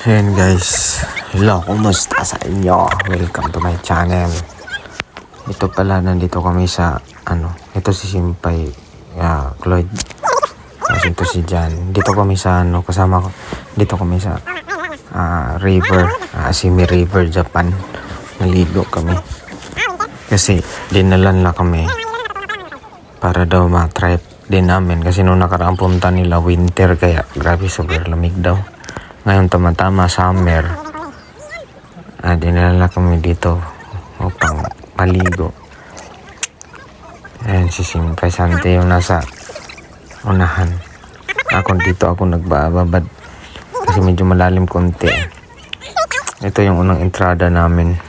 Ayan guys, hello, kumusta sa inyo? Welcome to my channel. Ito pala, nandito kami sa, ito si Simpay, Cloyd. Tapos ito si Jan. Dito kami sa, kasama ko, dito kami sa, river, Asimi River, Japan. Naligo kami. Kasi, dinalan na kami para daw ma-trip din namin. Kasi nung nakaraang punta nila, winter, kaya grabe, sobrang lamig daw. Ngayon tama-tama summer, dinala kami dito upang maligo. Ayan si Simpay Sante yung nasa unahan. Dito ako nagbababad kasi medyo malalim konti. Ito yung unang entrada namin.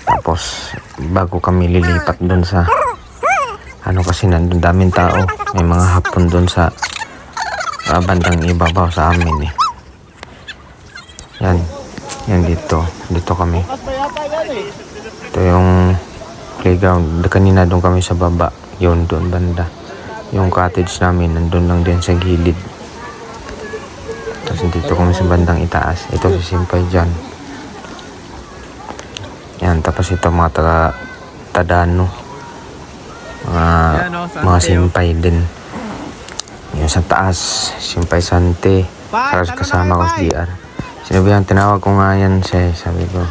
Tapos bago kami lilipat dun sa kasi nandun daming tao. May mga hapon dun sa bandang ibabaw sa amin yan dito kami. Ito yung playground. Kanina doon kami sa baba, yun doon banda. Yung cottage namin nandun lang din sa gilid. Tapos dito kami sa bandang itaas. Ito si Simpay dyan. Yan, tapos ito mga Tadano, mga Simpay din. Yung sa taas, Simpay Sante. Tapos kasama ko si DR. Sinabihan, tinawag ko nga yan siya. Sabi ko,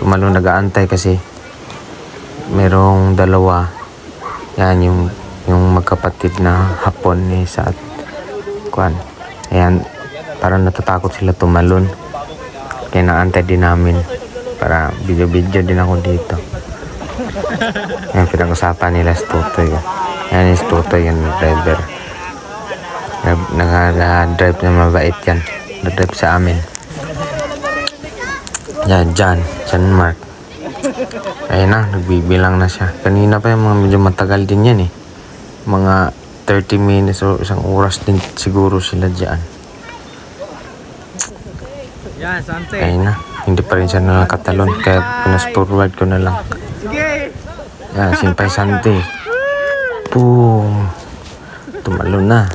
tumalong nag-aantay kasi merong dalawa. Yan, yung magkapatid na Hapon ni sa Kwan. Ayan, parang natatakot sila tumalon. Kaya naantay din namin. Para video-video din ako dito. Yan, pinag-usapan nila si Tutoy. Yan si Tutoy, yung driver. Naka-drive na mabait yan. Nag-drive sa amin. Yan, John Mark. Ayun na, nagbibilang na siya. Kanina pa yung mga medyo matagal din yan Mga 30 minutes o isang oras din siguro sila dyan. Yan, Sante. Ayun na, hindi pa rin siya nakakatalon. Kaya pinas-forward ko na lang. Yan, Simpay Sante. Boom. Tumalon na.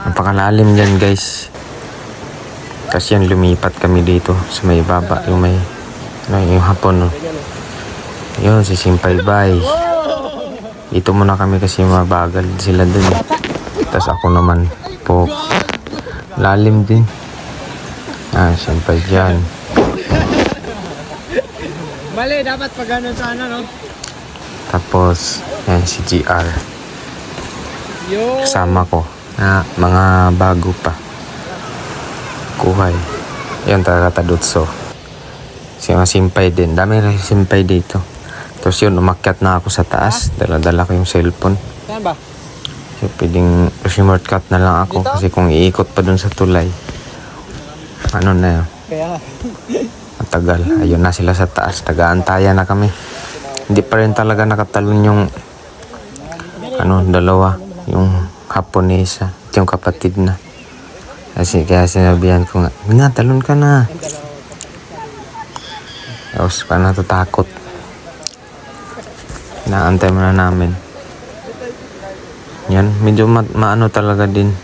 Napakalalim dyan guys. Kasi yan, lumipat kami dito sa may baba. Yung may yung Hapon yun, si Simpay Bay. Dito muna kami kasi mabagal sila dun Tapos ako naman po lalim din. Simpay dyan. Mali, dapat pag ganun sana, no? Tapos yan si GR. Yo. Kasama ko mga bago pa. Kuhay. Yan talaga Tadutso. Si mga Simpay din. Dami rin Simpay dito. Tapos yun, umakyat na ako sa taas. Dala-dala ko yung cellphone. Saan ba? So, pwedeng shortcut na lang ako. Dito? Kasi kung iikot pa dun sa tulay, na yun. Kaya Matagal. Ayun na sila sa taas. Taga-antayan na kami. Hindi pa rin talaga nakatalon yung dalawa. Yung Hapon ni isa. Yung kapatid na. Kasi kaya sinabihan ko nga, talon ka na. Tapos pa natatakot. Inaantay mo na namin. Yan, medyo maano talaga din.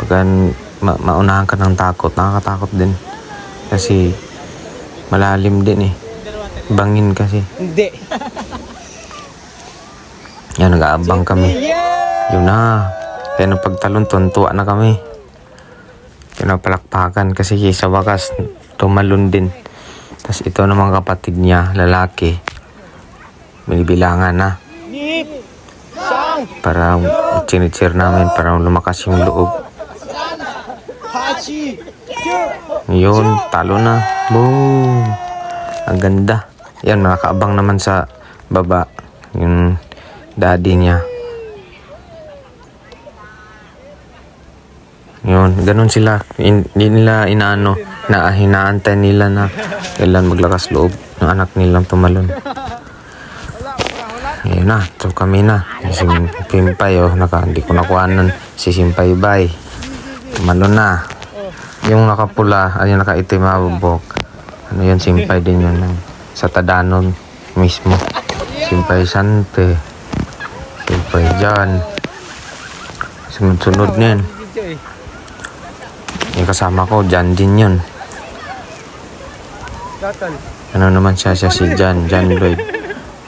Pagka maunahan ka ng takot, nakakatakot din. Kasi malalim din Bangin kasi. hindi. Yan, nag-aabang kami. Yun na. Kaya nung pagtalon, tuntua na kami. Pinapalakpakan kasi sa wakas, tumalon din. Tapos ito naman kapatid niya, lalaki. Binibilangan na. Para chinichir namin, para lumakas yung loob. Yun, talo na. Boom! Ang ganda. Yan, nakakaabang naman sa baba. Yung daddy niya. Yun, ganun sila. Hindi nila hinaantay nila na kailan maglakas loob ng anak nilang tumalon. Ayun na, so kami na. Si Simpay, hindi ko nakuhanan. Si Simpay Bay. Tumalon na. Yung nakapula, yung nakaitim mabubok. Yun, Simpay din yun. Sa Tadano mismo. Simpay Sante. Simpay dyan. Sunod-sunod niyan. Yung kasama ko, Jan din yun. Ano naman siya si Jan Lloyd.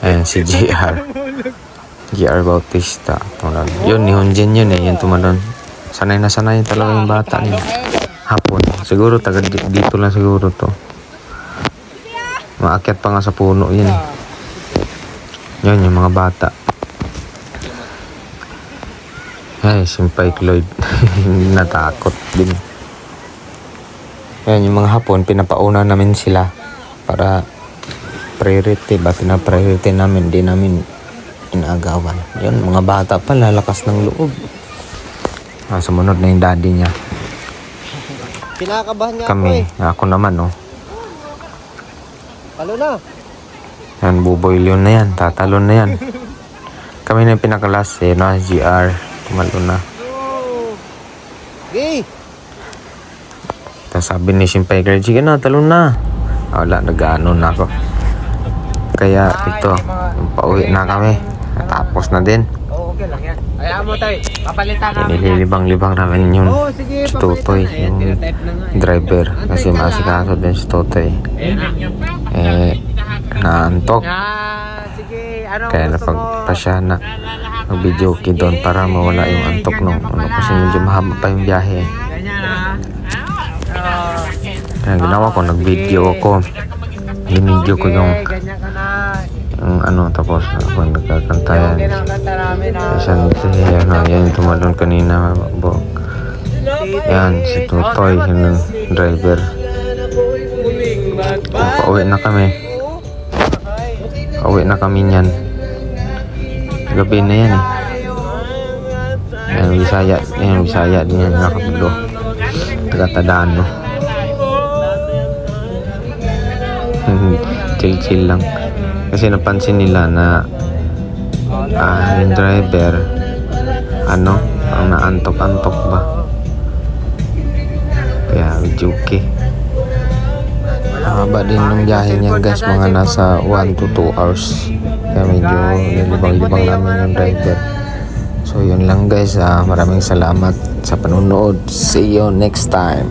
Ayan, si JR Bautista. Yun, ni Hunjin yun eh. Yung tumalon. Sanay na sanay talaga yung bata niya. Hapon. Siguro, taga dito lang siguro to. Maakyat pa nga sa puno yun. Yun, yung mga bata. Ay, simpay Lloyd. Natakot din. Yan, yung mga hapon, pinapauna namin sila para priority ba? Pina-priority namin, di namin inaagawan. Yun, mga bata pa, lalakas ng loob. Sumunod na yung daddy niya. Kinakabahan niya Kami, ako naman, oh. Palo na. Yan, buboy yun na yan, tatalon na yan. Kami na yung pinakalas, eh, no, GR, tumalo na. Gay! Tapos sabi ni Simpay, sige na, talon na. Wala, nag-ano na ako. Kaya ito, pauwi na kami. Natapos na din. Oo, okay lang yan. Ayaw mo tayo. Papalitan namin yan. Nililibang-libang namin yung Oo, sige, si Totoy, papalitan na. Ayan, yung tinatype na nga eh. driver. Kasi maasikaso din si Totoy. Ayan na. Naantok. Sige, ano Kaya gusto mo? napagpa siya na mag-video doon para mawala yung antok nung ano. Kasi medyo mahaba pa yung biyahe. Ganyan ha. Kaya ginawa ko, nag-video ako. Binidyo ko yung Ganyan ka na. ano, tapos ako nagkakanta yan. Kinakanta namin ha. Yan yung tumalon kanina. Yan, si Tutoy, yung driver. Pauwi na kami. Pauwi na kami niyan. Gabi na yan eh. Yan, Bisaya din yan, nakapagdo. Tagatadaan, no? Chill lang. Kasi napansin nila na yung driver ang naantok-antok ba. Kaya medyo okay. Haba din ng biyahe niya guys, mga nasa 1 to 2 hours. Kaya medyo nilibang-libang namin yung driver. So yun lang guys, maraming salamat sa panonood. See you next time.